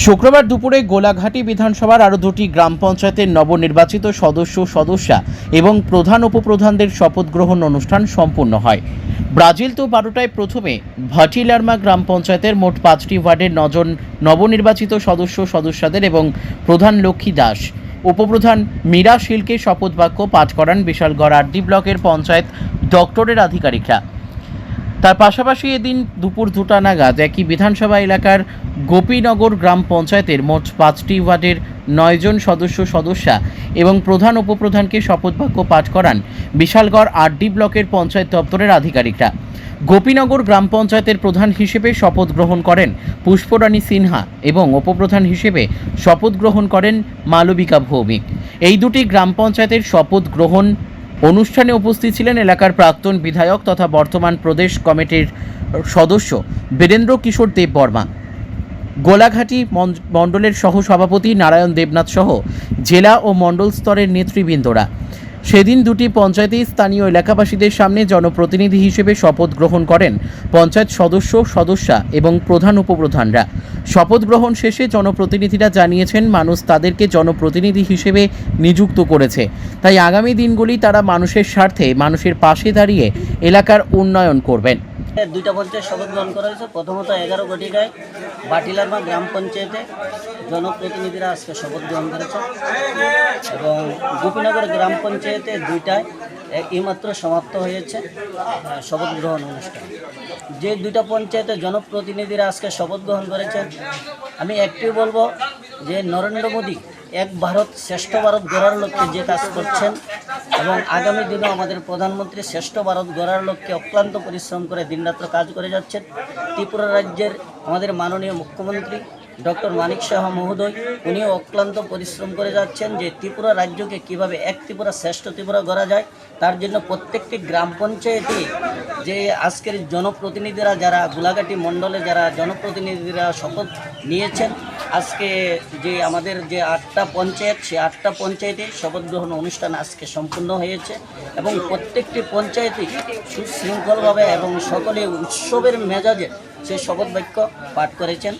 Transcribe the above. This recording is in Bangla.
শুক্রবার দুপুরে গোলাঘাটি বিধানসভার আরও দুটি গ্রাম পঞ্চায়েতের নবনির্বাচিত সদস্যা এবং প্রধান উপপ্রধানদের শপথ গ্রহণ অনুষ্ঠান সম্পূর্ণ হয়। ব্রাজিল তো 12টায় প্রথমে ভাটিলারমা গ্রাম পঞ্চায়েতের মোট 5টি ওয়ার্ডের 9 জন নবনির্বাচিত সদস্যদের এবং প্রধান লক্ষ্মী দাস, উপপ্রধান মীরা শীলকে শপথ বাক্য পাঠ করান বিশালগড় আরডি ব্লকের পঞ্চায়েত দপ্তরের আধিকারিকরা। তার পাশাপাশি এদিন দুপুর 2টা নাগাদ একই বিধানসভা এলাকার গোপীনগর গ্রাম পঞ্চায়েতের মোট 5টি ওয়ার্ডের 9 জন সদস্যা এবং প্রধান উপপ্রধানকে শপথ বাক্য পাঠ করান বিশালগড় আরডি ব্লকের পঞ্চায়েত দপ্তরের আধিকারিকরা। গোপীনগর গ্রাম পঞ্চায়েতের প্রধান হিসেবে শপথ গ্রহণ করেন পুষ্পরানী সিনহা এবং উপপ্রধান হিসেবে শপথ গ্রহণ করেন মালবিকা ভৌমিক। এই দুটি গ্রাম পঞ্চায়েতের শপথ গ্রহণ অনুষ্ঠানে উপস্থিত ছিলেন এলাকার প্রাক্তন বিধায়ক তথা বর্তমান প্রদেশ কমিটির সদস্য বীরেন্দ্র কিশোর দেব বর্মা, গোলাঘাটি মণ্ডলের সহ সভাপতি নারায়ণ দেবনাথ সহ জেলা ও মণ্ডল স্তরের নেতৃবৃন্দরা। সেদিন দুটি পঞ্চায়েতেই স্থানীয় এলাকাবাসীদের সামনে জনপ্রতিনিধি হিসেবে শপথ গ্রহণ করেন পঞ্চায়েত সদস্যা এবং প্রধান উপপ্রধানরা। শপথ গ্রহণ শেষে জনপ্রতিনিধিরা জানিয়েছেন মানুষ তাদেরকে জনপ্রতিনিধি হিসেবে নিযুক্ত করেছে, তাই আগামী দিনগুলি তারা মানুষের স্বার্থে মানুষের পাশে দাঁড়িয়ে এলাকার উন্নয়ন করবেন। দুইটা পঞ্চায়েত শপথ গ্রহণ করা হয়েছে। প্রথমত 11 ঘটিকায় ভাটিলারমা গ্রাম পঞ্চায়েতে জনপ্রতিনিধিরা আজকে শপথ গ্রহণ করেছে এবং গোপীনগর গ্রাম পঞ্চায়েতে 2টায় এইমাত্র সমাপ্ত হয়েছে শপথ গ্রহণ অনুষ্ঠান। যে দুইটা পঞ্চায়েতে জনপ্রতিনিধিরা আজকে শপথ গ্রহণ করেছেন, আমি একটাই বলবো যে নরেন্দ্র মোদী এক ভারত শ্রেষ্ঠ ভারত গড়ার লক্ষ্যে যে কাজ করছেন এবং আগামী দিনেও আমাদের প্রধানমন্ত্রী শ্রেষ্ঠ ভারত গড়ার লক্ষ্যে অক্লান্ত পরিশ্রম করে দিনরাত্র কাজ করে যাচ্ছেন। ত্রিপুরা রাজ্যের আমাদের মাননীয় মুখ্যমন্ত্রী ডক্টর মানিক সাহা মহোদয়, উনিও অক্লান্ত পরিশ্রম করে যাচ্ছেন যে ত্রিপুরা রাজ্যকে কীভাবে এক ত্রিপুরা শ্রেষ্ঠ ত্রিপুরা গড়া যায়। তার জন্য প্রত্যেকটি গ্রাম পঞ্চায়েতে যে আজকের জনপ্রতিনিধিরা যারা গোলাঘাটি মণ্ডলে যারা জনপ্রতিনিধিরা শপথ নিয়েছেন, আজকে যে আমাদের যে 8টা পঞ্চায়েত, সেই 8টা পঞ্চায়েতে শপথ গ্রহণ অনুষ্ঠান আজকে সম্পূর্ণ হয়েছে এবং প্রত্যেকটি পঞ্চায়েতেই সুশৃঙ্খলভাবে এবং সকলে উৎসবের মেজাজে সেই শপথ বাক্য পাঠ করেছেন।